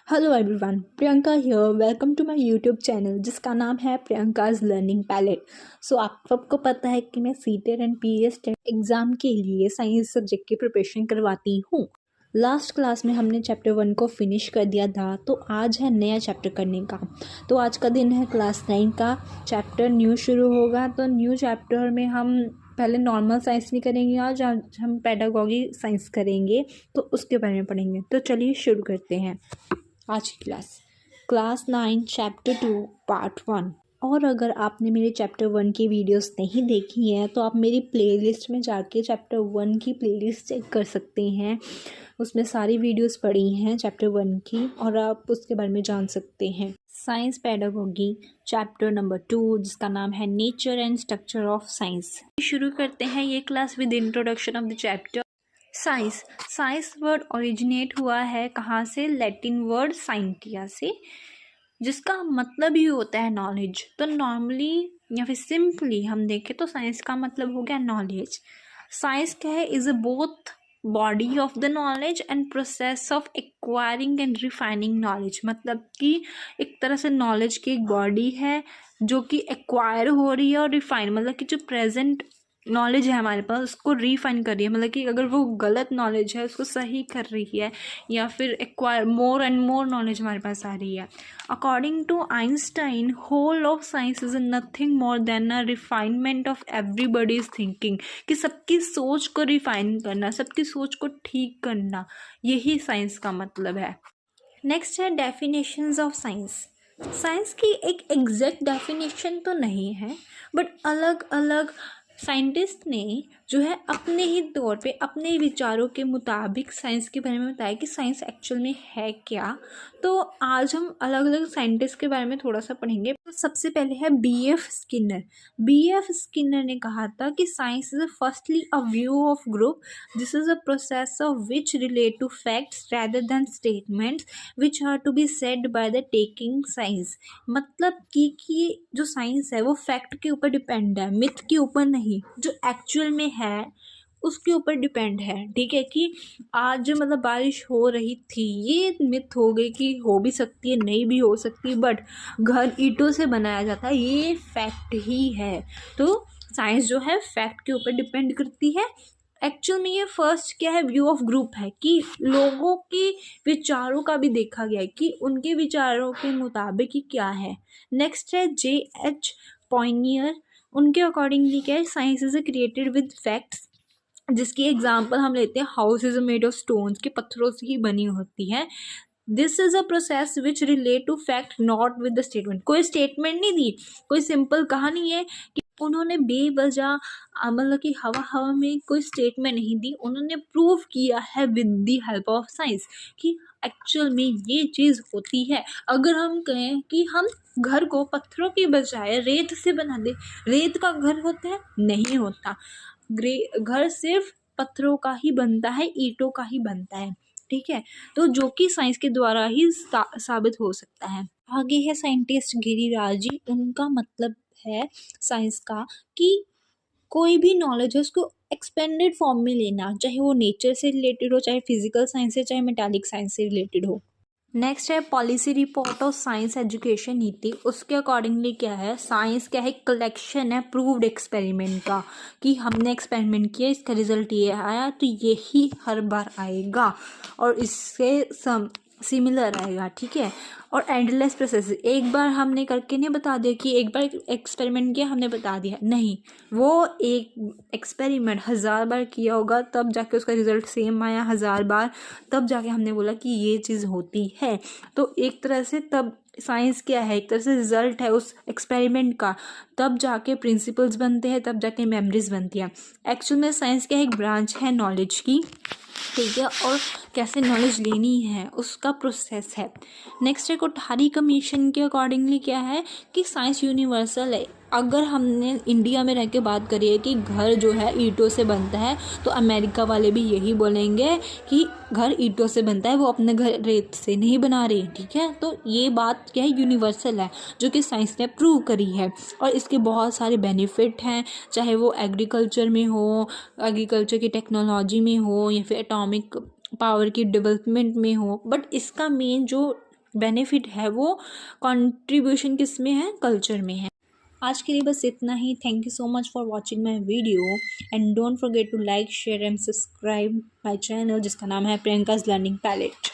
Hello everyone, Priyanka here. Welcome to my YouTube channel जिसका नाम है प्रियंकाज लर्निंग पैलेट। आप सबको पता है कि मैं सीटेट एंड पीएस एग्ज़ाम के लिए साइंस सब्जेक्ट की प्रिपरेशन करवाती हूँ। लास्ट क्लास में हमने चैप्टर 1 को फिनिश कर दिया था, तो आज है नया चैप्टर करने का। तो आज का दिन है क्लास 9 का, चैप्टर न्यू शुरू होगा। तो न्यू चैप्टर में हम पहले नॉर्मल साइंस नहीं करेंगे, आज हम पेडागॉजी साइंस करेंगे, तो उसके बारे में पढ़ेंगे। तो चलिए शुरू करते हैं आज की क्लास 9 चैप्टर 2 पार्ट 1। और अगर आपने मेरे चैप्टर 1 की वीडियोस नहीं देखी हैं तो आप मेरी प्लेलिस्ट में जाके चैप्टर 1 की प्लेलिस्ट चेक कर सकते हैं। उसमें सारी वीडियोस पड़ी हैं चैप्टर 1 की, और आप उसके बारे में जान सकते हैं। साइंस पेडागॉजी चैप्टर नंबर 2, जिसका नाम है nature and structure of science. शुरू करते हैं ये class with introduction of the chapter. Science word originate हुआ है कहाँ से? लैटिन वर्ड साइंटिया से, जिसका मतलब ही होता है नॉलेज। तो नॉर्मली या फिर सिंपली हम देखें तो साइंस का मतलब हो गया नॉलेज। साइंस क्या है? Is a both body of the knowledge and process of acquiring and refining knowledge. मतलब कि एक तरह से नॉलेज की एक बॉडी है जो कि एक्वायर हो रही है, और रिफाइन मतलब कि जो प्रेजेंट नॉलेज है हमारे पास उसको रिफाइन कर रही है। मतलब कि अगर वो गलत नॉलेज है उसको सही कर रही है, या फिर acquire more and more knowledge हमारे पास आ रही है। According to Einstein, whole of science is nothing more than a refinement of everybody's thinking. कि सबकी सोच को रिफाइन करना, सबकी सोच को ठीक करना, यही साइंस का मतलब है। नेक्स्ट है डेफिनेशंस ऑफ साइंस। साइंस की एक एग्जैक्ट डेफिनेशन तो नहीं है, बट अलग अलग साइंटिस्ट ने जो है अपने ही तौर पे अपने विचारों के मुताबिक साइंस के बारे में बताया कि साइंस एक्चुअल में है क्या। तो आज हम अलग अलग साइंटिस्ट के बारे में थोड़ा सा पढ़ेंगे। तो सबसे पहले है बीएफ स्किनर। बीएफ स्किनर ने कहा था कि science is firstly a view of group. This is a process of which relate to facts rather than statements which are to be said by the taking science। मतलब कि जो science है वो fact के ऊपर डिपेंड है, myth के ऊपर नहीं। जो एक्चुअल में है उसके ऊपर डिपेंड है। ठीक है, कि आज मतलब बारिश हो रही थी, ये मिथ हो गई कि हो भी सकती है, नहीं भी हो सकती, बट घर ईंटों से बनाया जाता है, ये फैक्ट ही है। तो साइंस जो है फैक्ट के ऊपर डिपेंड करती है। एक्चुअल में ये फर्स्ट क्या है? व्यू ऑफ ग्रुप है, कि लोगों के विचारों का भी देखा गया है कि उनके विचारों के मुताबिक ही क्या है। नेक्स्ट है J.H. पॉइनियर। उनके अकॉर्डिंगली क्या है? Science is created with facts, जिसकी एग्जाम्पल हम लेते हैं house is made of stones, के पत्थरों से ही बनी होती है। This is a process which relate to fact not with the statement. कोई स्टेटमेंट नहीं दी, कोई सिंपल कहानी है कि उन्होंने बेवजह मतलब कि हवा हवा में कोई स्टेटमेंट नहीं दी, उन्होंने प्रूव किया है with the help of science कि एक्चुअल में ये चीज़ होती है। अगर हम कहें कि हम घर को पत्थरों की बजाय रेत से बना दे, रेत का घर होता है? नहीं होता। घर सिर्फ पत्थरों का ही बनता है, ईंटों का ही बनता है। ठीक है, तो जो कि साइंस के द्वारा ही साबित हो सकता है। आगे है साइंटिस्ट गिरिराज जी। उनका मतलब है साइंस का कि कोई भी नॉलेज है उसको एक्सपेंडेड फॉर्म में लेना, चाहे वो नेचर से रिलेटेड हो, चाहे फिजिकल साइंस से, चाहे मेटालिक साइंस से रिलेटेड हो। नेक्स्ट है policy report of science education नीति। उसके अकॉर्डिंगली क्या है? साइंस क्या है? कलेक्शन है प्रूव्ड एक्सपेरिमेंट का, कि हमने एक्सपेरिमेंट किया, इसका रिजल्ट ये आया, तो यही हर बार आएगा और इससे सिमिलर आएगा। ठीक है, और एंडलेस प्रोसेस। एक बार हमने करके नहीं बता दिया कि एक बार एक्सपेरिमेंट किया हमने बता दिया, नहीं। वो एक एक्सपेरिमेंट 1000 बार किया होगा तब जाके उसका रिजल्ट सेम आया, 1000 बार, तब जाके हमने बोला कि ये चीज़ होती है। तो एक तरह से तब साइंस क्या है? एक तरह से रिजल्ट है उस एक्सपेरिमेंट का, तब जाके प्रिंसिपल्स बनते हैं, तब जाके मेमोरीज बनती है। एक्चुअल में साइंस क्या है? एक ब्रांच है नॉलेज की। ठीक है, और कैसे नॉलेज लेनी है उसका प्रोसेस है। नेक्स्ट है कोठारी कमीशन के अकॉर्डिंगली क्या है? कि साइंस यूनिवर्सल है। अगर हमने इंडिया में रह के बात करी है कि घर जो है ईंटों से बनता है, तो अमेरिका वाले भी यही बोलेंगे कि घर ईंटों से बनता है, वो अपने घर रेत से नहीं बना रहे। ठीक है, तो ये बात क्या है? यूनिवर्सल है, जो कि साइंस ने प्रूव करी है, और इसके बहुत सारे बेनिफिट हैं, चाहे वो एग्रीकल्चर में हो, एग्रीकल्चर की टेक्नोलॉजी में हो, या फिर एटॉमिक पावर की डेवलपमेंट में हो। बट इसका मेन जो बेनिफिट है वो कंट्रीब्यूशन किस में है, कल्चर में है। आज के लिए बस इतना ही। Thank you so much for watching my video and don't forget to like share and subscribe my channel जिसका नाम है प्रियंकाज लर्निंग पैलेट।